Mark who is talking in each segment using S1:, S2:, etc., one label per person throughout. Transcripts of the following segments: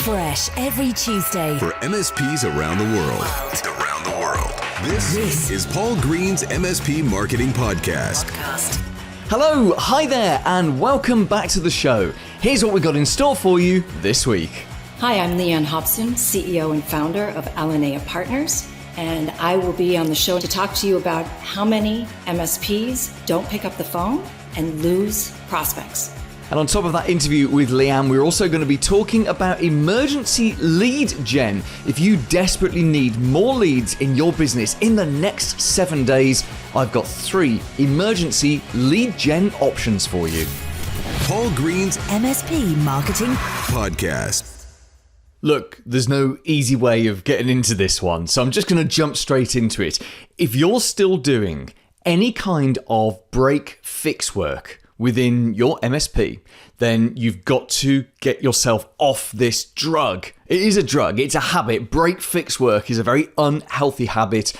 S1: Fresh every Tuesday
S2: for MSPs around the world. This is Paul Green's MSP Marketing Podcast.
S3: Hello, hi there, and welcome back to the show. Here's what we got in store for you this week.
S4: Hi, I'm Leanne Hobson, CEO and founder of Alinea Partners, and I will be on the show to talk to you about how many MSPs don't pick up the phone and lose prospects.
S3: And on top of that interview with Leanne, we're also going to be talking about emergency lead gen. If you desperately need more leads in your business in the next 7 days, I've got 3 emergency lead gen options for you.
S2: Paul Green's
S1: MSP Marketing
S2: Podcast.
S3: Look, there's no easy way of getting into this one, so I'm just going to jump straight into it. If you're still doing any kind of break-fix work within your MSP, then you've got to get yourself off this drug. It is a drug, it's a habit. Break-fix work is a very unhealthy habit,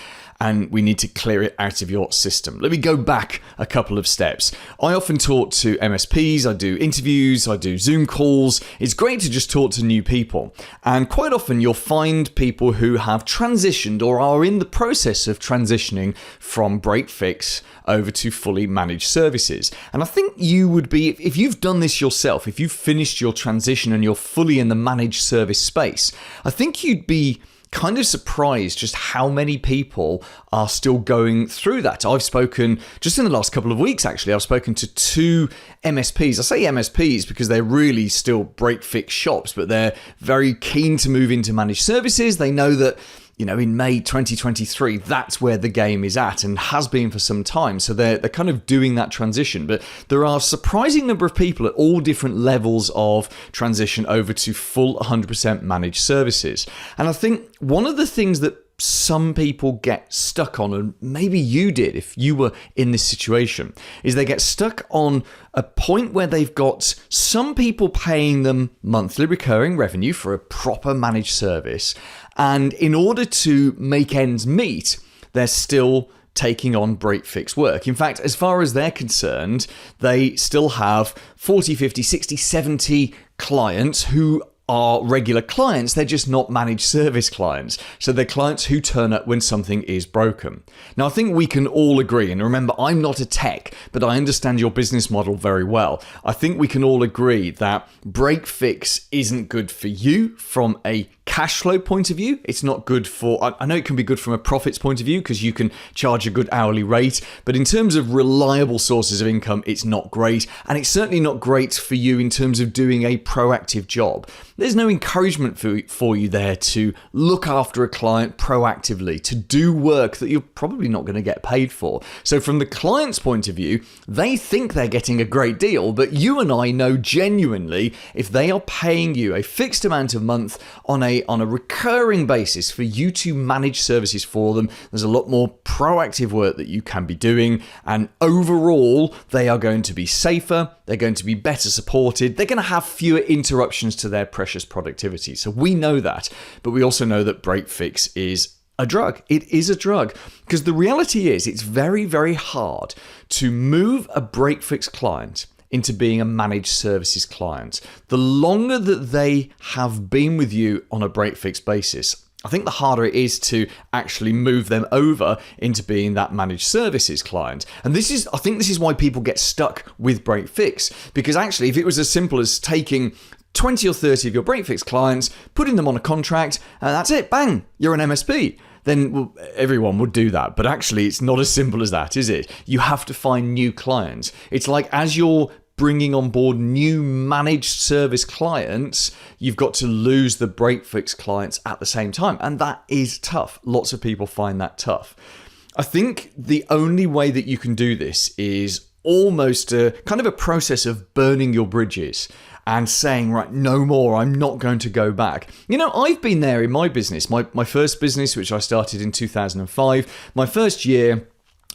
S3: and we need to clear it out of your system. Let me go back a couple of steps. I often talk to MSPs, I do interviews, I do Zoom calls. It's great to just talk to new people. And quite often you'll find people who have transitioned or are in the process of transitioning from break-fix over to fully managed services. And I think you would be, if you've done this yourself, if you've finished your transition and you're fully in the managed service space, I think you'd be kind of surprised just how many people are still going through that. I've spoken, just in the last couple of weeks actually, I've spoken to 2 MSPs. I say MSPs because they're really still break-fix shops, but they're very keen to move into managed services. They know that, in May 2023, that's where the game is at and has been for some time. So they're kind of doing that transition. But there are a surprising number of people at all different levels of transition over to full 100% managed services. And I think one of the things that some people get stuck on, and maybe you did if you were in this situation, is they get stuck on a point where they've got some people paying them monthly recurring revenue for a proper managed service. And in order to make ends meet, they're still taking on break-fix work. In fact, as far as they're concerned, they still have 40, 50, 60, 70 clients who are regular clients. They're just not managed service clients. So they're clients who turn up when something is broken. Now, I think we can all agree, and remember, I'm not a tech, but I understand your business model very well. I think we can all agree that break-fix isn't good for you from a cash flow point of view. It's not good for, I know it can be good from a profits point of view because you can charge a good hourly rate, but in terms of reliable sources of income, it's not great. And it's certainly not great for you in terms of doing a proactive job. There's no encouragement for you there to look after a client proactively, to do work that you're probably not going to get paid for. So from the client's point of view, they think they're getting a great deal, but you and I know genuinely if they are paying you a fixed amount a month on a recurring basis for you to manage services for them, there's a lot more proactive work that you can be doing, and overall they are going to be safer, they're going to be better supported, they're going to have fewer interruptions to their precious productivity. So we know that, but we also know that break-fix is a drug. It is a drug because the reality is it's very, very hard to move a break-fix client into being a managed services client. The longer that they have been with you on a break-fix basis, I think the harder it is to actually move them over into being that managed services client. And I think this is why people get stuck with break-fix, because actually if it was as simple as taking 20 or 30 of your break-fix clients, putting them on a contract, and that's it, bang, you're an MSP. Then everyone would do that. But actually, it's not as simple as that, is it? You have to find new clients. It's like as you're bringing on board new managed service clients, you've got to lose the break-fix clients at the same time. And that is tough. Lots of people find that tough. I think the only way that you can do this is almost a kind of a process of burning your bridges and saying, right, no more, I'm not going to go back. I've been there in my business, my first business, which I started in 2005, my first year.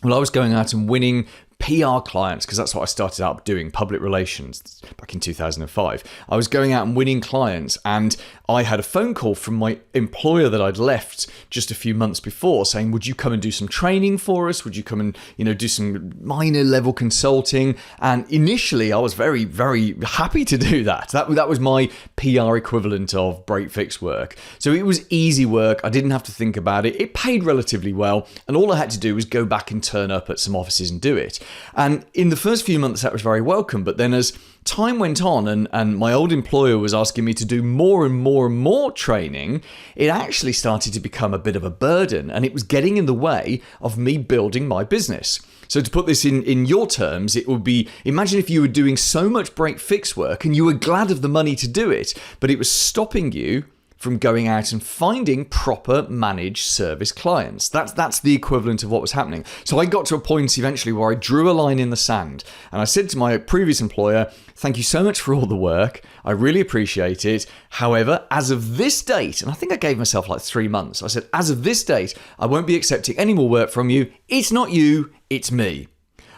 S3: Well, I was going out and winning PR clients, because that's what I started out doing, public relations, back in 2005. I was going out and winning clients, and I had a phone call from my employer that I'd left just a few months before saying, would you come and do some training for us? Would you come and, do some minor level consulting? And initially I was very, very happy to do that. That was my PR equivalent of break fix work. So it was easy work. I didn't have to think about it. It paid relatively well. And all I had to do was go back and turn up at some offices and do it. And in the first few months, that was very welcome. But then as time went on and my old employer was asking me to do more and more and more training, it actually started to become a bit of a burden, and it was getting in the way of me building my business. So to put this in your terms, it would be, imagine if you were doing so much break fix work and you were glad of the money to do it, but it was stopping you from going out and finding proper managed service clients. That's the equivalent of what was happening. So I got to a point eventually where I drew a line in the sand, and I said to my previous employer, thank you so much for all the work. I really appreciate it. However, as of this date, and I think I gave myself like 3 months, I said, as of this date, I won't be accepting any more work from you. It's not you, it's me.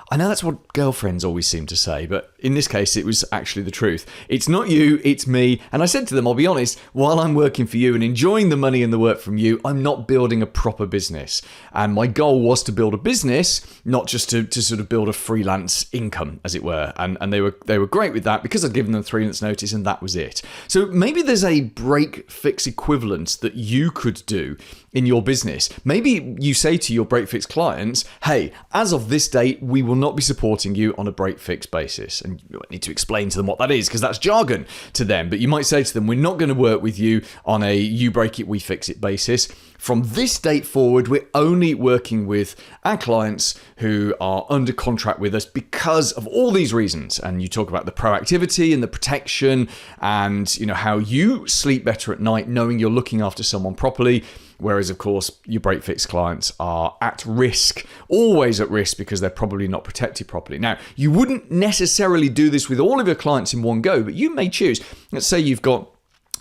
S3: I know that's what girlfriends always seem to say, but in this case, it was actually the truth. It's not you, it's me. And I said to them, I'll be honest, while I'm working for you and enjoying the money and the work from you, I'm not building a proper business. And my goal was to build a business, not just to sort of build a freelance income, as it were. And they were great with that because I'd given them 3 months notice, and that was it. So maybe there's a break fix equivalent that you could do in your business. Maybe you say to your break fix clients, hey, as of this date, we will not be supporting you on a break fix basis. And you need to explain to them what that is, because that's jargon to them. But you might say to them, we're not going to work with you on a you break it, we fix it basis. From this date forward, we're only working with our clients who are under contract with us because of all these reasons. And you talk about the proactivity and the protection and how you sleep better at night knowing you're looking after someone properly. Whereas, of course, your break fix clients are at risk, always at risk, because they're probably not protected properly. Now, you wouldn't necessarily do this with all of your clients in one go, but you may choose. Let's say you've got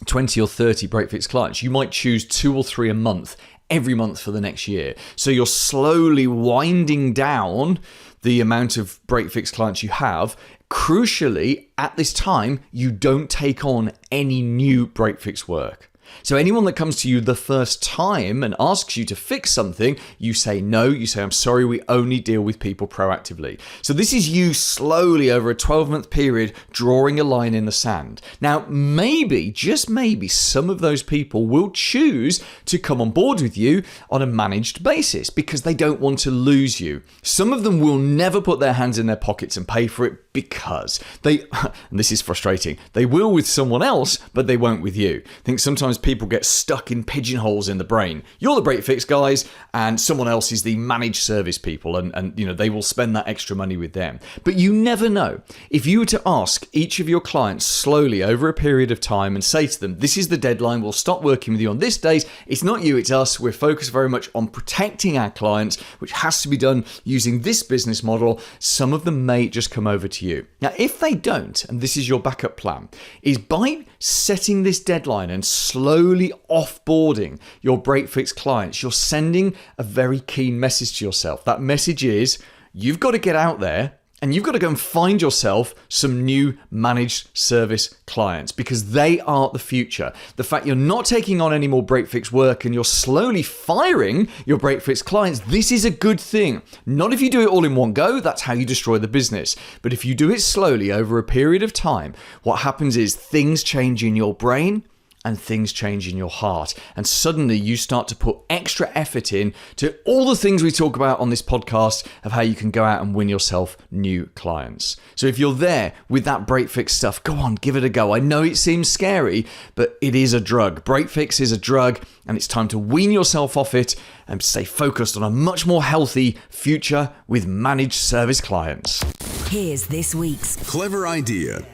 S3: 20 or 30 break fix clients. You might choose 2 or 3 a month, every month for the next year. So you're slowly winding down the amount of break fix clients you have. Crucially, at this time, you don't take on any new break fix work. So anyone that comes to you the first time and asks you to fix something, you say no, you say, I'm sorry, we only deal with people proactively. So this is you slowly over a 12-month period drawing a line in the sand. Now, maybe, just maybe, some of those people will choose to come on board with you on a managed basis because they don't want to lose you. Some of them will never put their hands in their pockets and pay for it because they, and this is frustrating, they will with someone else, but they won't with you. I think sometimes people get stuck in pigeonholes in the brain. You're the break fix guys, and someone else is the managed service people, and they will spend that extra money with them. But you never know. If you were to ask each of your clients slowly over a period of time and say to them, this is the deadline, we'll stop working with you on this date, it's not you, it's us, we're focused very much on protecting our clients, which has to be done using this business model, some of them may just come over to you. Now, if they don't, and this is your backup plan, is by setting this deadline and slowly offboarding your break fix clients, you're sending a very keen message to yourself. That message is, you've got to get out there and you've got to go and find yourself some new managed service clients because they are the future. The fact you're not taking on any more break fix work and you're slowly firing your break fix clients, this is a good thing. Not if you do it all in one go, that's how you destroy the business. But if you do it slowly over a period of time, what happens is things change in your brain and things change in your heart. And suddenly you start to put extra effort in to all the things we talk about on this podcast of how you can go out and win yourself new clients. So if you're there with that break fix stuff, go on, give it a go. I know it seems scary, but it is a drug. Break fix is a drug, and it's time to wean yourself off it and stay focused on a much more healthy future with managed service clients.
S1: Here's this week's
S2: Clever idea.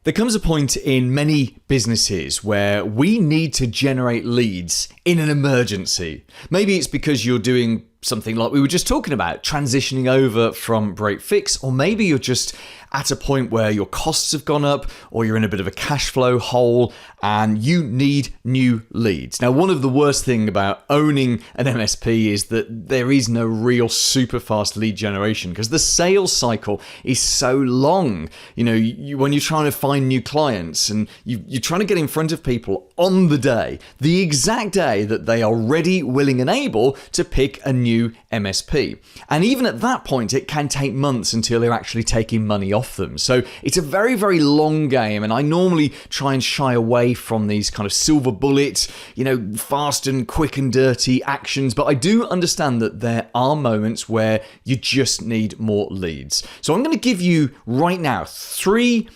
S3: There comes a point in many businesses where we need to generate leads in an emergency. Maybe it's because you're doing something like we were just talking about, transitioning over from break fix, or maybe you're just at a point where your costs have gone up or you're in a bit of a cash flow hole and you need new leads. Now, one of the worst things about owning an MSP is that there is no real super fast lead generation because the sales cycle is so long. When you're trying to find new clients and you're trying to get in front of people on the exact day that they are ready, willing and able to pick a new MSP. And even at that point, it can take months until they're actually taking money off them. So it's a very, very long game. And I normally try and shy away from these kind of silver bullet, fast and quick and dirty actions. But I do understand that there are moments where you just need more leads. So I'm going to give you right now 3,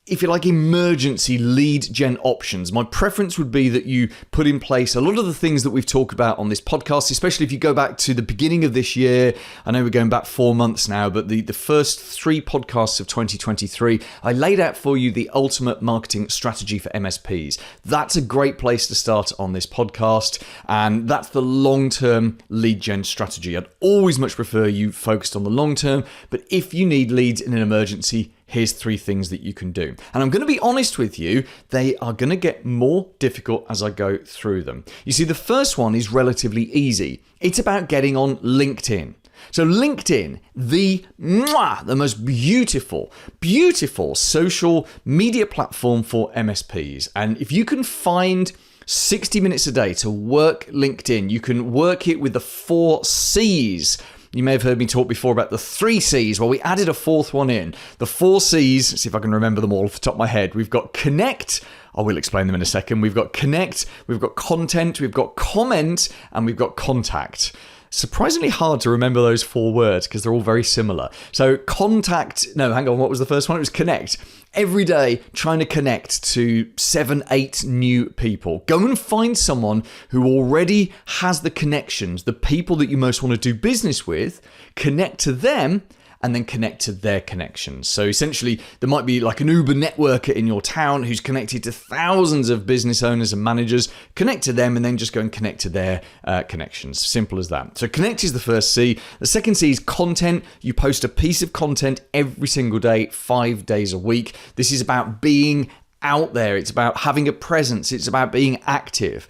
S3: if you like, emergency lead gen options. My preference would be that you put in place a lot of the things that we've talked about on this podcast, especially if you go back to the beginning of this year. I know we're going back 4 months now, but the first 3 podcasts of 2023, I laid out for you the ultimate marketing strategy for MSPs. That's a great place to start on this podcast, and that's the long-term lead gen strategy. I'd always much prefer you focused on the long term, but if you need leads in an emergency, here's 3 things that you can do. And I'm going to be honest with you, they are going to get more difficult as I go through them. You see, the first one is relatively easy. It's about getting on LinkedIn. So LinkedIn, the most beautiful social media platform for MSPs. And if you can find 60 minutes a day to work LinkedIn, you can work it with the 4 C's. You may have heard me talk before about the 3 C's. Well, we added a 4th one in. The 4 C's, let's see if I can remember them all off the top of my head. We've got connect. I will explain them in a second. We've got connect, we've got content, we've got comment, and we've got contact. Surprisingly hard to remember those 4 words because they're all very similar. So what was the first one? It was connect. Every day, trying to connect to 7, 8 new people. Go and find someone who already has the connections, the people that you most want to do business with, connect to them, and then connect to their connections. So essentially, there might be like an Uber networker in your town who's connected to thousands of business owners and managers. Connect to them and then just go and connect to their connections. Simple as that. So connect is the first C. The second C is content. You post a piece of content every single day, 5 days a week. This is about being out there. It's about having a presence. It's about being active.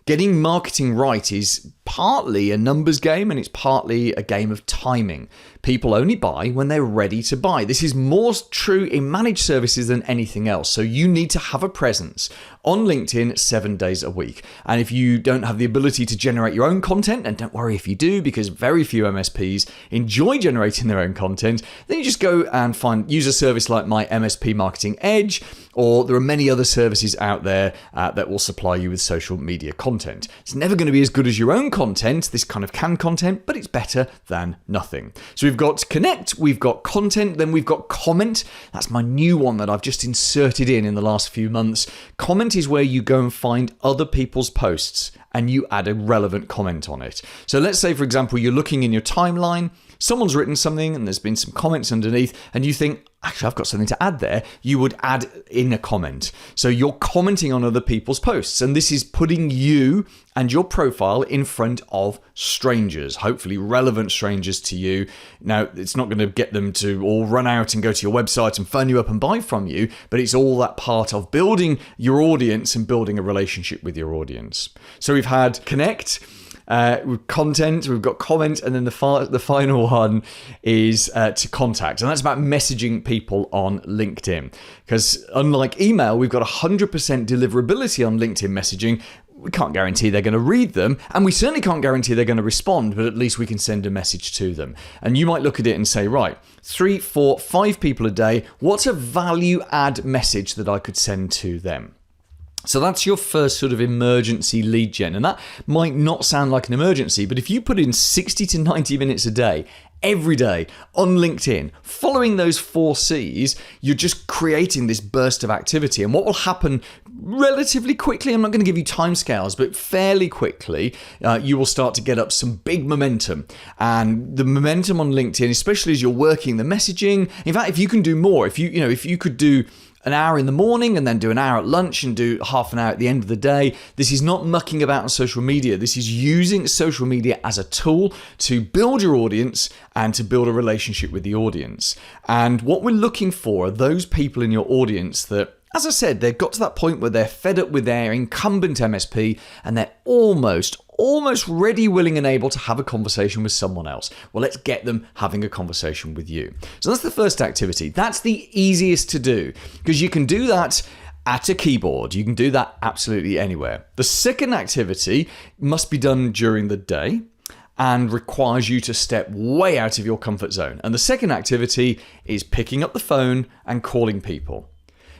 S3: Getting marketing right is partly a numbers game and it's partly a game of timing. People only buy when they're ready to buy. This is more true in managed services than anything else. So you need to have a presence on LinkedIn 7 days a week. And if you don't have the ability to generate your own content, and don't worry if you do, because very few MSPs enjoy generating their own content, then you just go and use a service like my MSP Marketing Edge, or there are many other services out there that will supply you with social media content. It's never going to be as good as your own content, this kind of canned content, but it's better than nothing. So we've got connect, we've got content, then we've got comment. That's my new one that I've just inserted in the last few months. Comment is where you go and find other people's posts and you add a relevant comment on it. So let's say, for example, you're looking in your timeline, someone's written something and there's been some comments underneath and you think, actually, I've got something to add there. You would add in a comment. So you're commenting on other people's posts. And this is putting you and your profile in front of strangers, hopefully relevant strangers to you. Now, it's not going to get them to all run out and go to your website and phone you up and buy from you, but it's all that part of building your audience and building a relationship with your audience. So we've had connect, with content, we've got comment, and then the final one is to contact. And that's about messaging people on LinkedIn. Because unlike email, we've got 100% deliverability on LinkedIn messaging. We can't guarantee they're going to read them, and we certainly can't guarantee they're going to respond, but at least we can send a message to them. And you might look at it and say, right, 3, 4, 5 people a day, what's a value add message that I could send to them? So that's your first sort of emergency lead gen. And that might not sound like an emergency, but if you put in 60 to 90 minutes a day, every day on LinkedIn, following those 4 C's, you're just creating this burst of activity. And what will happen relatively quickly, I'm not going to give you timescales, but fairly quickly, you will start to get up some big momentum. And the momentum on LinkedIn, especially as you're working the messaging, in fact, if you can do more, if you could do an hour in the morning and then do an hour at lunch and do half an hour at the end of the day. This is not mucking about on social media. This is using social media as a tool to build your audience and to build a relationship with the audience. And what we're looking for are those people in your audience that, as I said, they've got to that point where they're fed up with their incumbent MSP and they're almost ready, willing and able to have a conversation with someone else. Well, let's get them having a conversation with you. So that's the first activity. That's the easiest to do because you can do that at a keyboard. You can do that absolutely anywhere. The second activity must be done during the day and requires you to step way out of your comfort zone. And the second activity is picking up the phone and calling people.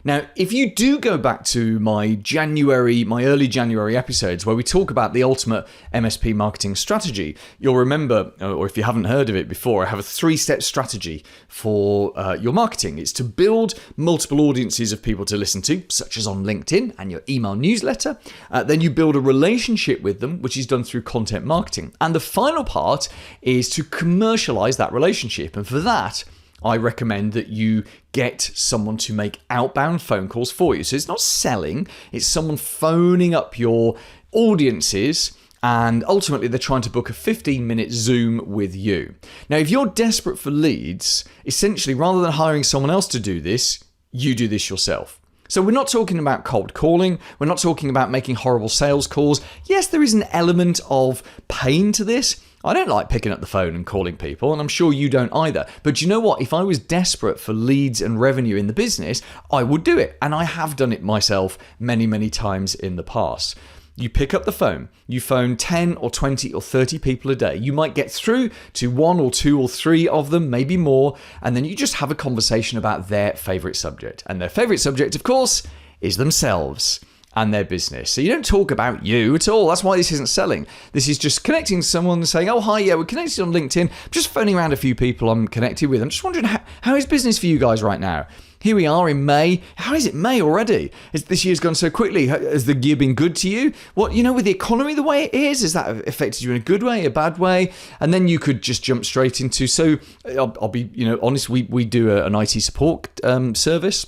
S3: Now, if you do go back to my early January episodes where we talk about the ultimate MSP marketing strategy, you'll remember, or if you haven't heard of it before, I have a 3-step strategy for your marketing. It's to build multiple audiences of people to listen to, such as on LinkedIn and your email newsletter. Then you build a relationship with them, which is done through content marketing. And the final part is to commercialize that relationship. And for that, I recommend that you get someone to make outbound phone calls for you. So it's not selling, it's someone phoning up your audiences and ultimately they're trying to book a 15-minute Zoom with you. Now, if you're desperate for leads, essentially rather than hiring someone else to do this, you do this yourself. So we're not talking about cold calling. We're not talking about making horrible sales calls. Yes, there is an element of pain to this. I don't like picking up the phone and calling people, and I'm sure you don't either. But you know what? If I was desperate for leads and revenue in the business, I would do it. And I have done it myself many, many times in the past. You pick up the phone, you phone 10 or 20 or 30 people a day. You might get through to 1 or 2 or 3 of them, maybe more, and then you just have a conversation about their favorite subject. And their favorite subject, of course, is themselves and their business. So you don't talk about you at all. That's why this isn't selling. This is just connecting to someone and saying, oh, hi, yeah, we're connected on LinkedIn. I'm just phoning around a few people I'm connected with. I'm just wondering, how is business for you guys right now? Here we are in May. How is it May already? This year's gone so quickly. Has the year been good to you? What, with the economy the way it is, has that affected you in a good way, a bad way? And then you could just jump straight into, so I'll be, honest, we do an IT support service.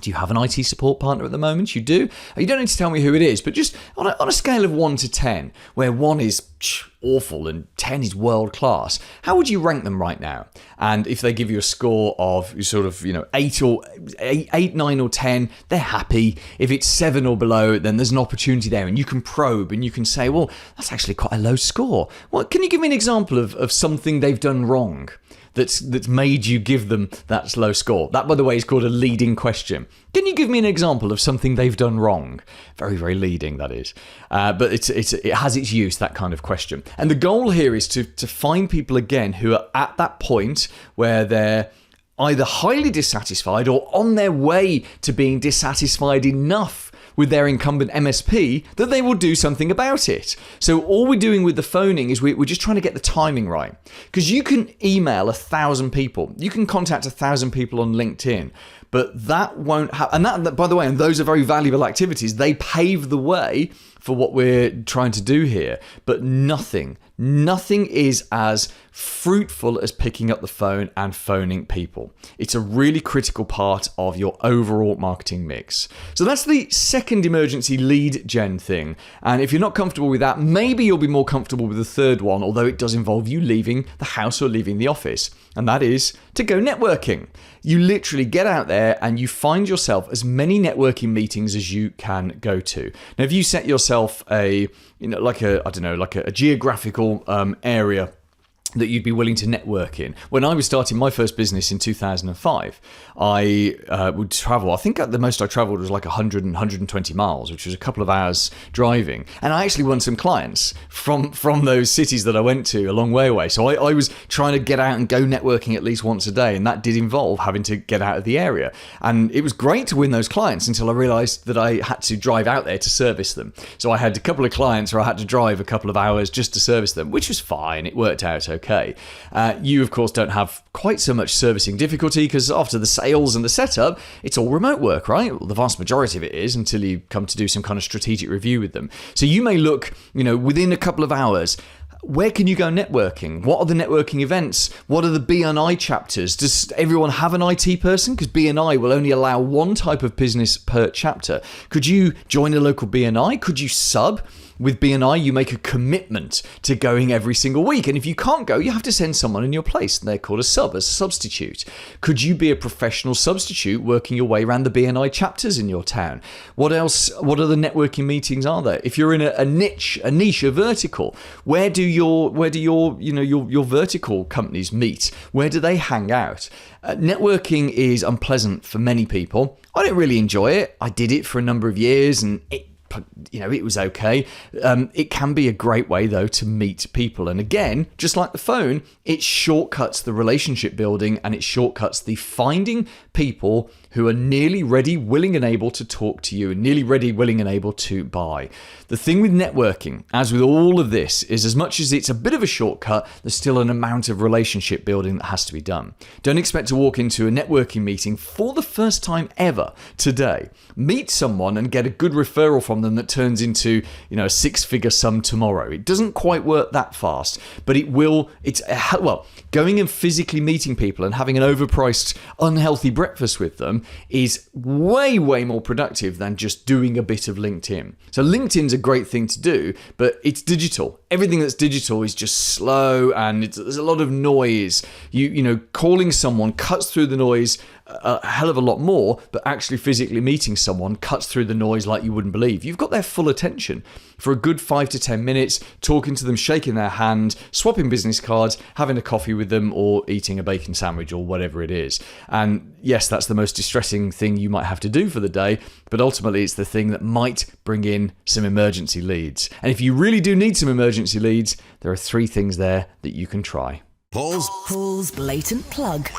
S3: Do you have an IT support partner at the moment? You do? You don't need to tell me who it is, but just on a scale of 1 to 10, where 1 is awful and 10 is world class, how would you rank them right now? And if they give you a score of sort of 8, 9 or 10, they're happy. If it's 7 or below, then there's an opportunity there, and you can probe and you can say, well, that's actually quite a low score. Well, can you give me an example of something they've done wrong that's made you give them that low score? That, by the way, is called a leading question. Can you give me an example of something they've done wrong? Very, very leading, that is. But it has its use, that kind of question. And the goal here is to find people, again, who are at that point where they're either highly dissatisfied or on their way to being dissatisfied enough with their incumbent MSP that they will do something about it. So all we're doing with the phoning is we're just trying to get the timing right. Because you can email 1,000 people. You can contact 1,000 people on LinkedIn. But that won't happen. And that, by the way, and those are very valuable activities. They pave the way for what we're trying to do here. But nothing is as fruitful as picking up the phone and phoning people. It's a really critical part of your overall marketing mix. So that's the second emergency lead gen thing. And if you're not comfortable with that, maybe you'll be more comfortable with the third one, although it does involve you leaving the house or leaving the office. And that is to go networking. You literally get out there and you find yourself as many networking meetings as you can go to. Now, if you set yourself a geographical area that you'd be willing to network in. When I was starting my first business in 2005, I would travel. I think at the most I traveled was like 100 and 120 miles, which was a couple of hours driving. And I actually won some clients from those cities that I went to a long way away. So I was trying to get out and go networking at least once a day. And that did involve having to get out of the area. And it was great to win those clients until I realized that I had to drive out there to service them. So I had a couple of clients where I had to drive a couple of hours just to service them, which was fine. It worked out okay. You, of course, don't have quite so much servicing difficulty because after the sales and the setup, it's all remote work, right? Well, the vast majority of it is until you come to do some kind of strategic review with them. So you may look, within a couple of hours, where can you go networking? What are the networking events? What are the BNI chapters? Does everyone have an IT person? Because BNI will only allow one type of business per chapter. Could you join a local BNI? Could you sub? With BNI, you make a commitment to going every single week. And if you can't go, you have to send someone in your place. And they're called a substitute. Could you be a professional substitute working your way around the BNI chapters in your town? What else? What other networking meetings are there? If you're in a niche, a vertical, where do your vertical companies meet? Where do they hang out? Networking is unpleasant for many people. I don't really enjoy it. I did it for a number of years and it was okay. It can be a great way, though, to meet people. And again, just like the phone, it shortcuts the relationship building and it shortcuts the finding people who are nearly ready, willing and able to talk to you and nearly ready, willing and able to buy. The thing with networking, as with all of this, is as much as it's a bit of a shortcut, there's still an amount of relationship building that has to be done. Don't expect to walk into a networking meeting for the first time ever today, meet someone and get a good referral from them that turns into, a six-figure sum tomorrow. It doesn't quite work that fast, but it will. Going and physically meeting people and having an overpriced, unhealthy breakfast with them is way, way more productive than just doing a bit of LinkedIn. So LinkedIn's a great thing to do, but it's digital. Everything that's digital is just slow and there's a lot of noise. Calling someone cuts through the noise a hell of a lot more, but actually physically meeting someone cuts through the noise like you wouldn't believe. You've got their full attention for a good 5 to 10 minutes, talking to them, shaking their hand, swapping business cards, having a coffee with them, or eating a bacon sandwich or whatever it is. And yes, that's the most distressing thing you might have to do for the day, but ultimately it's the thing that might bring in some emergency leads. And if you really do need some emergency leads, there are 3 things there that you can try.
S1: Paul's blatant plug.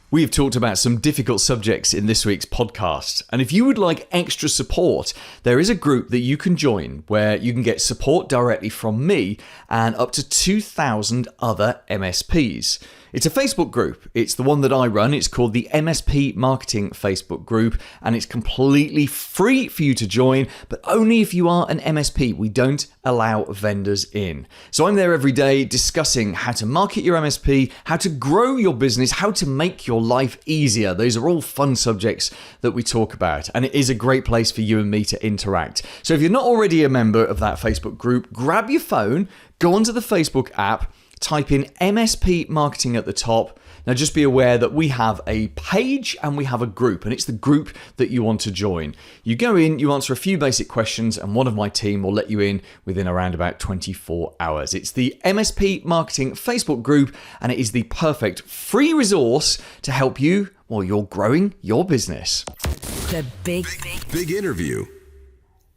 S3: We've talked about some difficult subjects in this week's podcast, and if you would like extra support, there is a group that you can join where you can get support directly from me and up to 2,000 other MSPs. It's a Facebook group. It's the one that I run. It's called the MSP Marketing Facebook group, and it's completely free for you to join, but only if you are an MSP. We don't allow vendors in. So I'm there every day discussing how to market your MSP, how to grow your business, how to make your life easier. Those are all fun subjects that we talk about, and it is a great place for you and me to interact. So if you're not already a member of that Facebook group, grab your phone, go onto the Facebook app, type in MSP Marketing at the top. Now just be aware that we have a page and we have a group, and it's the group that you want to join. You go in, you answer a few basic questions, and one of my team will let you in within around about 24 hours. It's the MSP Marketing Facebook group, and it is the perfect free resource to help you while you're growing your business.
S1: The big
S2: interview.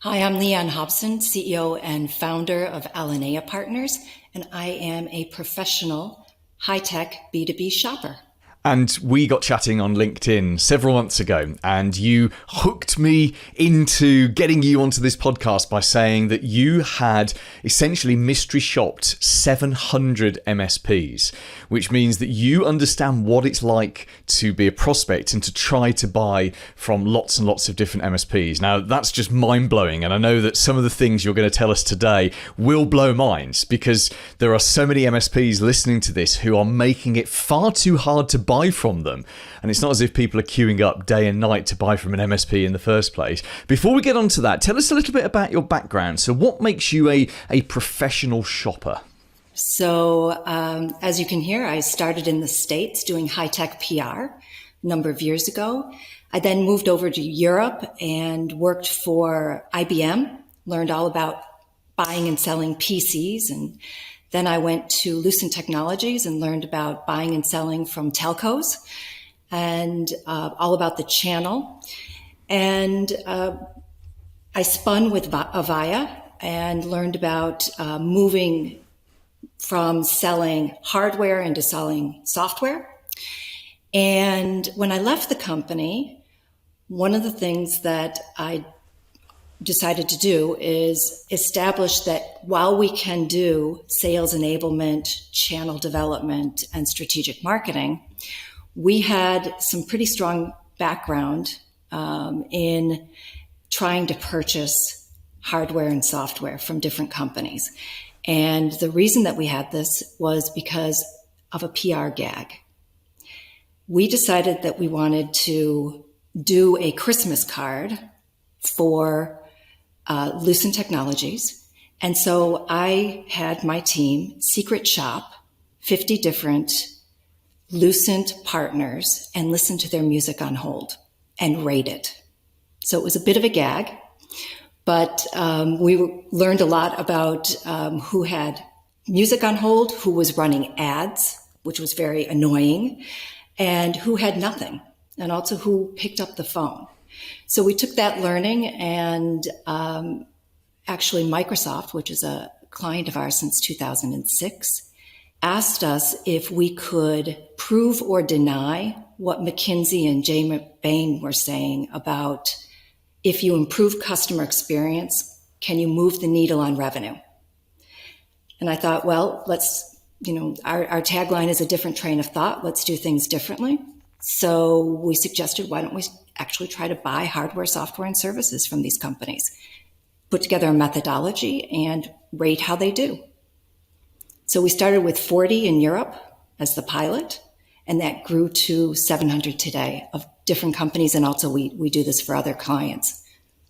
S4: Hi, I'm Leanne Hobson, CEO and founder of Alinea Partners, and I am a professional high-tech B2B shopper.
S3: And we got chatting on LinkedIn several months ago, and you hooked me into getting you onto this podcast by saying that you had essentially mystery shopped 700 MSPs, which means that you understand what it's like to be a prospect and to try to buy from lots and lots of different MSPs. Now, that's just mind-blowing, and I know that some of the things you're going to tell us today will blow minds, because there are so many MSPs listening to this who are making it far too hard to buy from them. And it's not as if people are queuing up day and night to buy from an MSP in the first place. Before we get on to that, tell us a little bit about your background. So what makes you a professional shopper?
S4: So as you can hear, I started in the States doing high-tech PR a number of years ago. I then moved over to Europe and worked for IBM, learned all about buying and selling PCs, and then I went to Lucent Technologies and learned about buying and selling from telcos and all about the channel. And I spun with Avaya and learned about moving from selling hardware into selling software. And when I left the company, one of the things that I decided to do is establish that while we can do sales enablement, channel development, and strategic marketing, we had some pretty strong background in trying to purchase hardware and software from different companies. And the reason that we had this was because of a PR gag. We decided that we wanted to do a Christmas card for Lucent Technologies. And so I had my team secret shop 50 different Lucent partners and listen to their music on hold and rate it. So it was a bit of a gag, but we learned a lot about who had music on hold, who was running ads, which was very annoying, and who had nothing, and also who picked up the phone. So we took that learning, and actually Microsoft, which is a client of ours since 2006, asked us if we could prove or deny what McKinsey and Jay Bain were saying about if you improve customer experience, can you move the needle on revenue? And I thought, well, our tagline is a different train of thought. Let's do things differently. So we suggested, why don't we actually try to buy hardware, software, and services from these companies, put together a methodology and rate how they do. So we started with 40 in Europe as the pilot, and that grew to 700 today of different companies. And also we do this for other clients.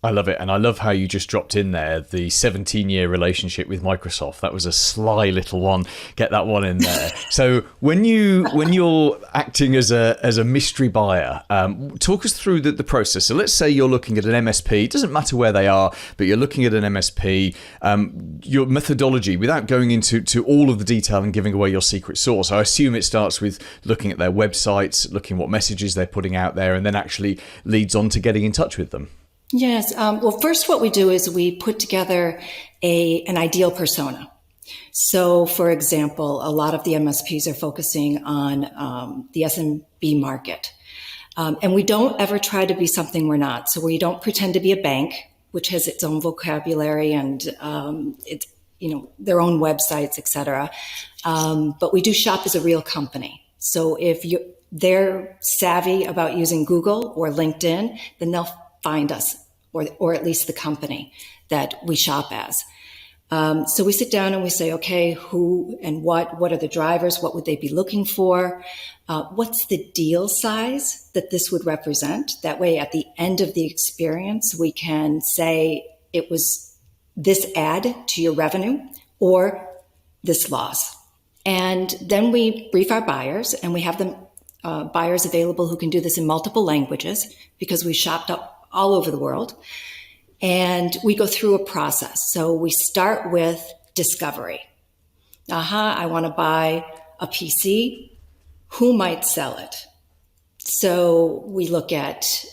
S3: I love it. And I love how you just dropped in there the 17-year relationship with Microsoft. That was a sly little one. Get that one in there. So when you're acting as a mystery buyer, talk us through the process. So let's say you're looking at an MSP. It doesn't matter where they are, but you're looking at an MSP. Your methodology, without going into all of the detail and giving away your secret sauce, I assume it starts with looking at their websites, looking what messages they're putting out there, and then actually leads on to getting in touch with them.
S4: Yes. Well, first what we do is we put together an ideal persona. So, for example, a lot of the MSPs are focusing on the SMB market. And we don't ever try to be something we're not. So we don't pretend to be a bank, which has its own vocabulary and it's their own websites, et cetera. But we do shop as a real company. So if they're savvy about using Google or LinkedIn, then they'll find us, or at least the company that we shop as. So we sit down and we say, okay, who and what are the drivers? What would they be looking for? What's the deal size that this would represent? That way, at the end of the experience, we can say it was this add to your revenue or this loss. And then we brief our buyers, and we have them buyers available who can do this in multiple languages because we shopped up all over the world. And we go through a process. So we start with discovery. I want to buy a PC. Who might sell it? So we look at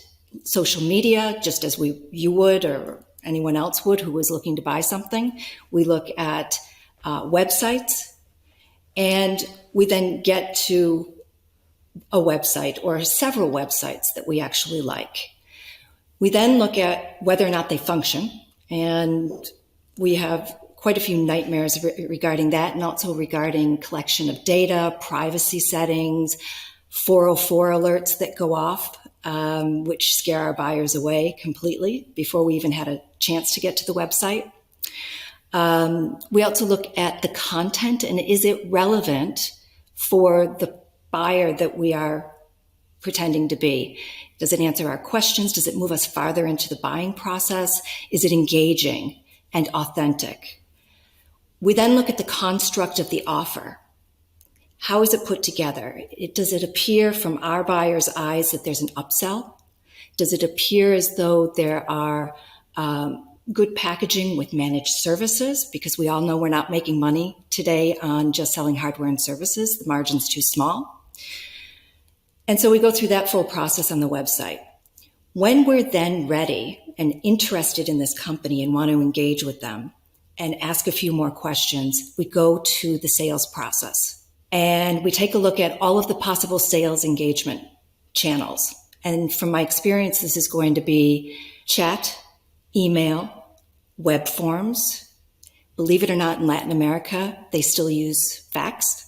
S4: social media, just as you would or anyone else would who was looking to buy something. We look at websites, and we then get to a website or several websites that we actually like. We then look at whether or not they function, and we have quite a few nightmares regarding that, and also regarding collection of data, privacy settings, 404 alerts that go off, which scare our buyers away completely before we even had a chance to get to the website. We also look at the content, and is it relevant for the buyer that we are pretending to be? Does it answer our questions? Does it move us farther into the buying process? Is it engaging and authentic? We then look at the construct of the offer. How is it put together? Does it appear from our buyer's eyes that there's an upsell? Does it appear as though there are good packaging with managed services? Because we all know we're not making money today on just selling hardware and services. The margin's too small. And so we go through that full process on the website. When we're then ready and interested in this company and want to engage with them and ask a few more questions, we go to the sales process. And we take a look at all of the possible sales engagement channels. And from my experience, this is going to be chat, email, web forms. Believe it or not, in Latin America, they still use fax.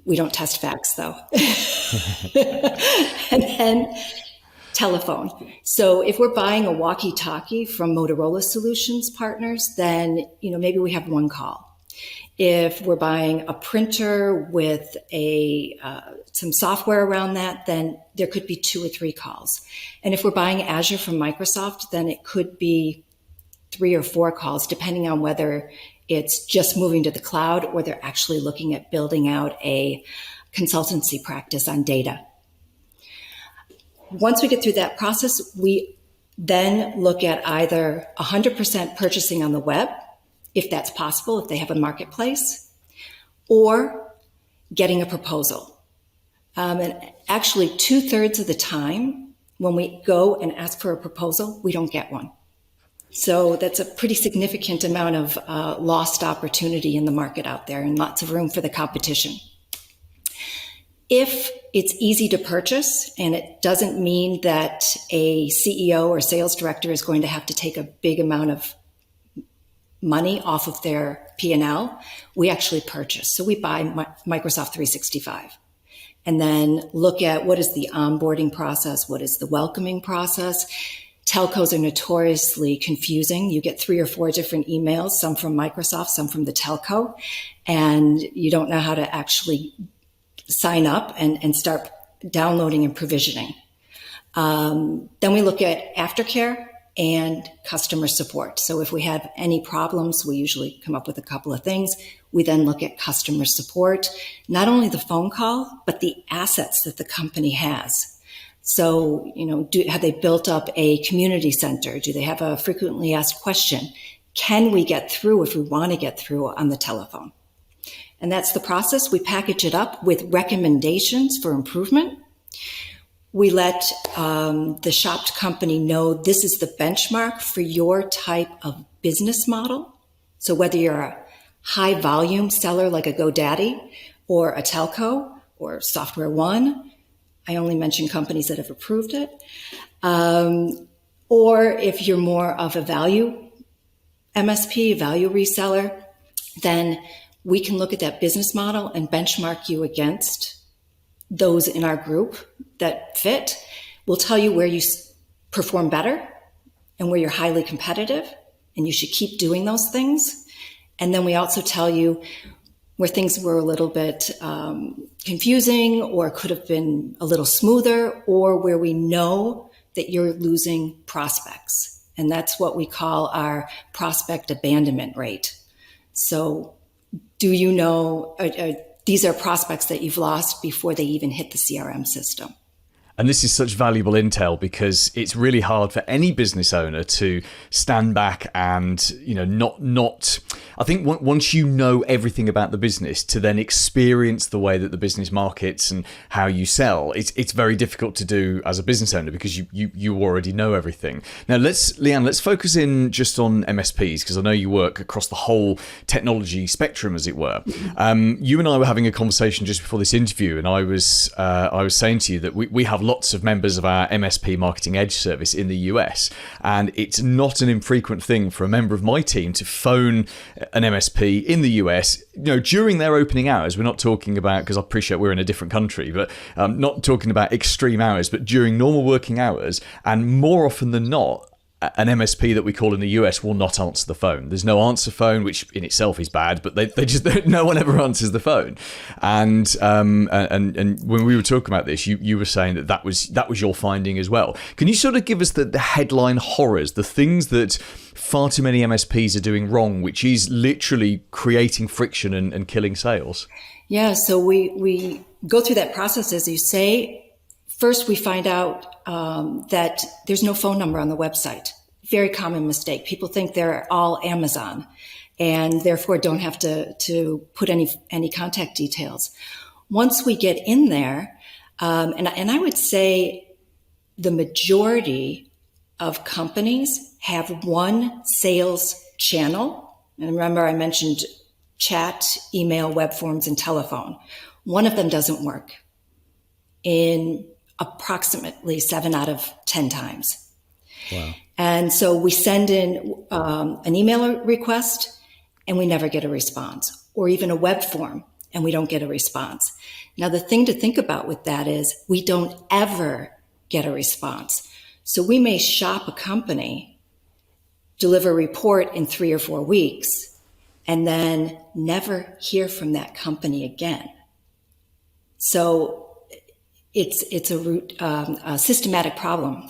S4: We don't test fax, though. And then telephone. So if we're buying a walkie-talkie from Motorola Solutions partners, then maybe we have one call. If we're buying a printer with some software around that, then there could be 2 or 3 calls. And if we're buying Azure from Microsoft, then it could be 3 or 4 calls, depending on whether it's just moving to the cloud or they're actually looking at building out a consultancy practice on data. Once we get through that process, we then look at either 100% purchasing on the web, if that's possible, if they have a marketplace, or getting a proposal. And actually 2/3 of the time when we go and ask for a proposal, we don't get one. So that's a pretty significant amount of lost opportunity in the market out there and lots of room for the competition. If it's easy to purchase and it doesn't mean that a CEO or sales director is going to have to take a big amount of money off of their P&L, we actually purchase. So we buy Microsoft 365 and then look at what is the onboarding process, what is the welcoming process. Telcos are notoriously confusing. You get 3 or 4 different emails, some from Microsoft, some from the telco, and you don't know how to actually sign up and start downloading and provisioning. Then we look at aftercare and customer support. So if we have any problems, we usually come up with a couple of things. We then look at customer support, not only the phone call, but the assets that the company has. So, have they built up a community center? Do they have a frequently asked question? Can we get through if we want to get through on the telephone? And that's the process. We package it up with recommendations for improvement. We let the shopped company know this is the benchmark for your type of business model. So whether you're a high volume seller like a GoDaddy or a telco or Software One, I only mention companies that have approved it, or if you're more of a value MSP, value reseller, then we can look at that business model and benchmark you against those in our group that fit. We'll tell you where you perform better and where you're highly competitive, and you should keep doing those things. And then we also tell you where things were a little bit confusing or could have been a little smoother, or where we know that you're losing prospects. And that's what we call our prospect abandonment rate. So do you know, these are prospects that you've lost before they even hit the CRM system.
S3: And this is such valuable intel because it's really hard for any business owner to stand back and, not. I think once you know everything about the business, to then experience the way that the business markets and how you sell, it's very difficult to do as a business owner because you already know everything. Now, Leanne, let's focus in just on MSPs because I know you work across the whole technology spectrum, as it were. You and I were having a conversation just before this interview, and I was saying to you that we have lots of members of our MSP Marketing Edge service in the US, and it's not an infrequent thing for a member of my team to phone an MSP in the US, during their opening hours. We're not talking about, because I appreciate we're in a different country, but not talking about extreme hours, but during normal working hours, and more often than not, an MSP that we call in the US will not answer the phone. There's no answer phone, which in itself is bad, but they just no one ever answers the phone. And when we were talking about this, you were saying that was your finding as well. Can you sort of give us the headline horrors, the things that far too many MSPs are doing wrong, which is literally creating friction and killing sales? Yeah,
S4: so we go through that process, as you say. First, we find out that there's no phone number on the website. Very common mistake. People think they're all Amazon and therefore don't have to put any contact details. Once we get in there, and I would say the majority of companies have one sales channel. And remember, I mentioned chat, email, web forms, and telephone. One of them doesn't work in approximately 7 out of 10 times.
S3: Wow.
S4: And so we send in an email request and we never get a response, or even a web form and we don't get a response. Now, the thing to think about with that is we don't ever get a response. So we may shop a company, deliver a report in 3 or 4 weeks, and then never hear from that company again. So it's a systematic problem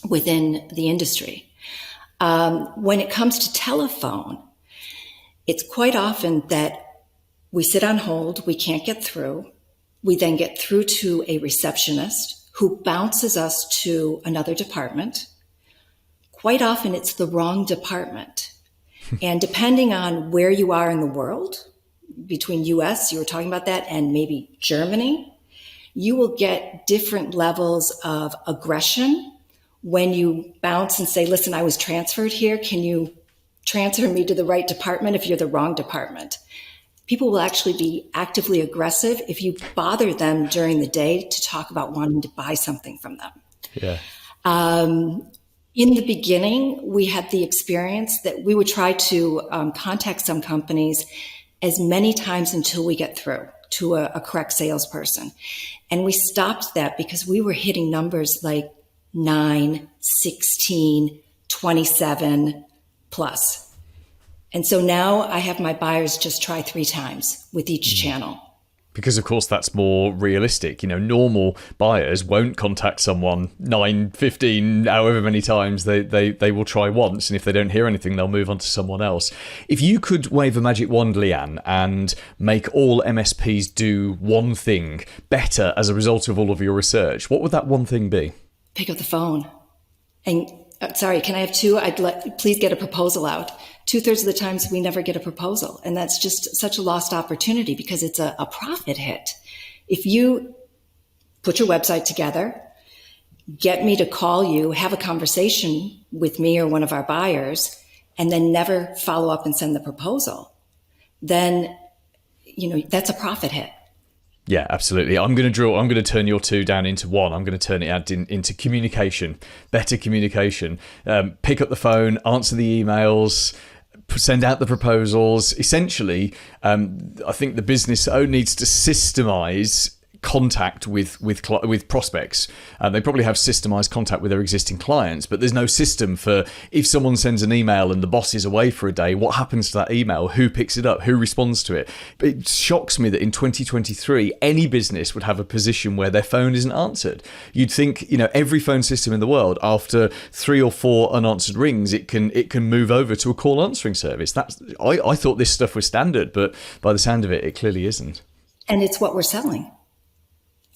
S4: within the industry. When it comes to telephone, it's quite often that we sit on hold, we can't get through. We then get through to a receptionist who bounces us to another department. Quite often it's the wrong department. And depending on where you are in the world, between US, you were talking about that, and maybe Germany, you will get different levels of aggression when you bounce and say, listen, I was transferred here. Can you transfer me to the right department if you're the wrong department? People will actually be actively aggressive if you bother them during the day to talk about wanting to buy something from them.
S3: Yeah.
S4: In the beginning, we had the experience that we would try to contact some companies as many times until we get through to a correct salesperson. And we stopped that because we were hitting numbers like 9, 16, 27 plus. And so now I have my buyers just try 3 times with each channel.
S3: Because, of course, that's more realistic. Normal buyers won't contact someone 9, 15, however many times they will try once. And if they don't hear anything, they'll move on to someone else. If you could wave a magic wand, Leanne, and make all MSPs do one thing better as a result of all of your research, what would that one thing be? Pick
S4: up the phone. And sorry, can I have 2? Please get a proposal out. 2/3 of the times we never get a proposal. And that's just such a lost opportunity because it's a profit hit. If you put your website together, get me to call you, have a conversation with me or one of our buyers, and then never follow up and send the proposal, then, that's a profit hit.
S3: Yeah, absolutely. I'm going to turn your 2 down into 1. I'm going to turn it into communication, better communication. Pick up the phone, answer the emails, send out the proposals. Essentially, I think the business owner needs to systemize contact with prospects. They probably have systemized contact with their existing clients, but there's no system for if someone sends an email and the boss is away for a day, what happens to that email? Who picks it up? Who responds to it? It shocks me that in 2023, any business would have a position where their phone isn't answered. You'd think, every phone system in the world, after 3 or 4 unanswered rings, it can move over to a call answering service. I thought this stuff was standard, but by the sound of it, it clearly isn't.
S4: And it's what we're selling.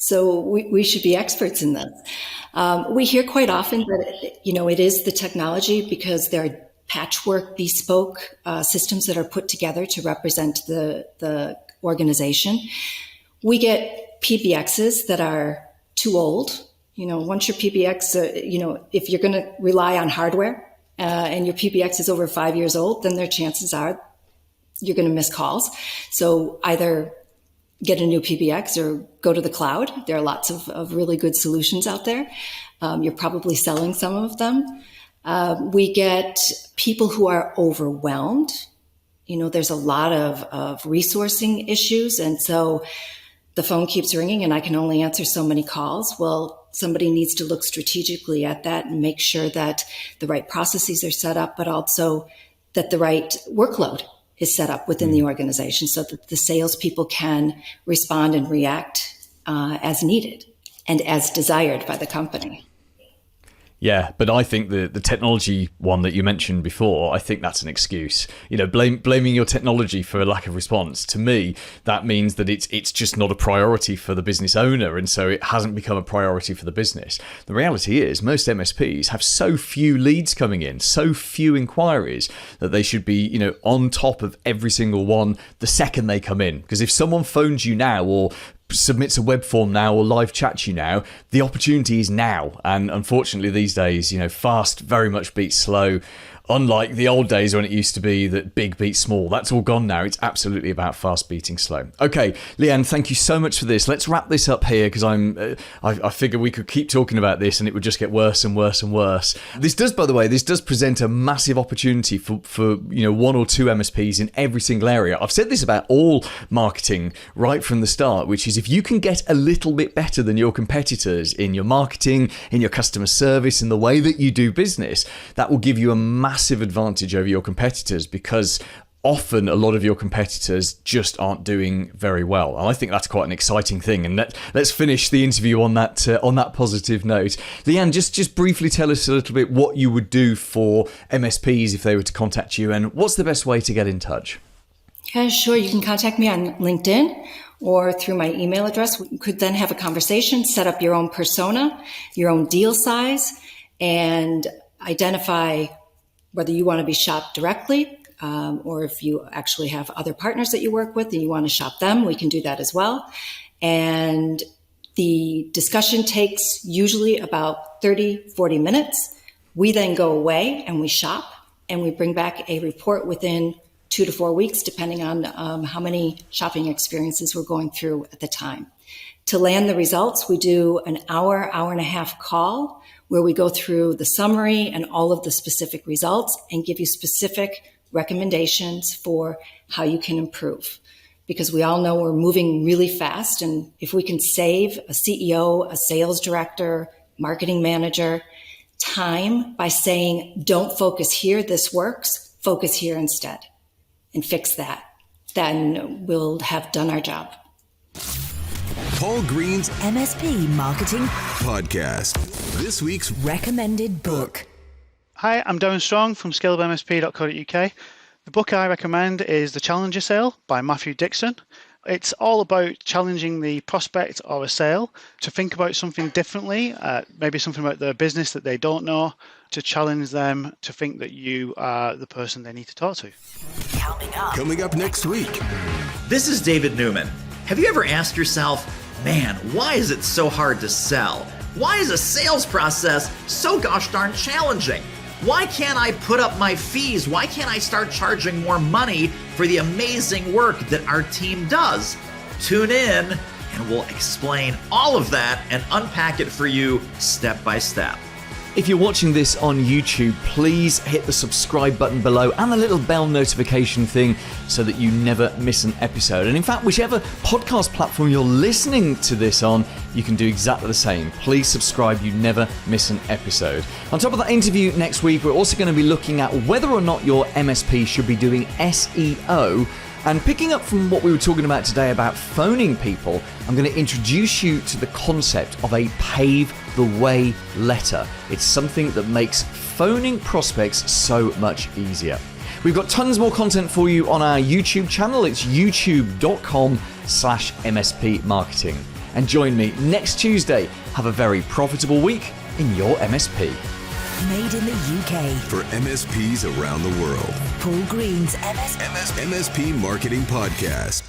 S4: So we should be experts in this. We hear quite often that, it is the technology because there are patchwork, bespoke systems that are put together to represent the organization. We get PBXs that are too old. Once your PBX, if you're going to rely on hardware and your PBX is over 5 years old, then their chances are you're going to miss calls. So either get a new PBX or go to the cloud. There are lots of really good solutions out there. You're probably selling some of them. We get people who are overwhelmed. There's a lot of resourcing issues. And so the phone keeps ringing and I can only answer so many calls. Well, somebody needs to look strategically at that and make sure that the right processes are set up, but also that the right workload is set up within the organization so that the salespeople can respond and react as needed and as desired by the company.
S3: Yeah, but I think the technology one that you mentioned before, I think that's an excuse. Blaming your technology for a lack of response, to me, that means that it's just not a priority for the business owner, and so it hasn't become a priority for the business. The reality is most MSPs have so few leads coming in, so few inquiries, that they should be, on top of every single one the second they come in. Because if someone phones you now or submits a web form now or live chats you now, the opportunity is now. And unfortunately these days, fast very much beats slow. Unlike the old days when it used to be that big beats small. That's all gone now. It's absolutely about fast beating slow. Okay, Leanne, thank you so much for this. Let's wrap this up here because I figure we could keep talking about this and it would just get worse and worse and worse. This does, by the way, present a massive opportunity for 1 or 2 MSPs in every single area. I've said this about all marketing right from the start, which is if you can get a little bit better than your competitors in your marketing, in your customer service, in the way that you do business, that will give you a massive advantage over your competitors because often a lot of your competitors just aren't doing very well. And I think that's quite an exciting thing. And let's finish the interview on that positive note. Leanne, just briefly tell us a little bit what you would do for MSPs if they were to contact you, and what's the best way to get in touch?
S4: Yeah, sure. You can contact me on LinkedIn or through my email address. We could then have a conversation, set up your own persona, your own deal size, and identify whether you want to be shopped directly, or if you actually have other partners that you work with and you want to shop them, we can do that as well. And the discussion takes usually about 30, 40 minutes. We then go away and we shop, and we bring back a report within 2 to 4 weeks, depending on how many shopping experiences we're going through at the time. To land the results, we do an hour and a half call where we go through the summary and all of the specific results and give you specific recommendations for how you can improve. Because we all know we're moving really fast, and if we can save a CEO, a sales director, marketing manager time by saying, don't focus here, this works, focus here instead, and fix that, then we'll have done our job.
S2: Paul Green's
S1: MSP Marketing
S2: Podcast. This week's
S1: recommended book.
S5: Hi, I'm Darren Strong from scalablemsp.co.uk. The book I recommend is The Challenger Sale by Matthew Dixon. It's all about challenging the prospect or a sale to think about something differently, maybe something about their business that they don't know, to challenge them to think that you are the person they need to talk to.
S2: Coming up next week.
S6: This is David Newman. Have you ever asked yourself, man, why is it so hard to sell? Why is a sales process so gosh darn challenging? Why can't I put up my fees? Why can't I start charging more money for the amazing work that our team does? Tune in and we'll explain all of that and unpack it for you step by step.
S3: If you're watching this on YouTube, please hit the subscribe button below and the little bell notification thing so that you never miss an episode. And in fact, whichever podcast platform you're listening to this on, you can do exactly the same. Please subscribe, you never miss an episode. On top of that interview next week, we're also going to be looking at whether or not your MSP should be doing SEO. And picking up from what we were talking about today about phoning people, I'm going to introduce you to the concept of a pave the way letter. It's something that makes phoning prospects so much easier. We've got tons more content for you on our YouTube channel. It's youtube.com/MSP Marketing. And join me next Tuesday. Have a very profitable week in your MSP.
S1: Made in the UK.
S2: For MSPs around the world.
S1: Paul Green's
S2: MSP Marketing Podcast.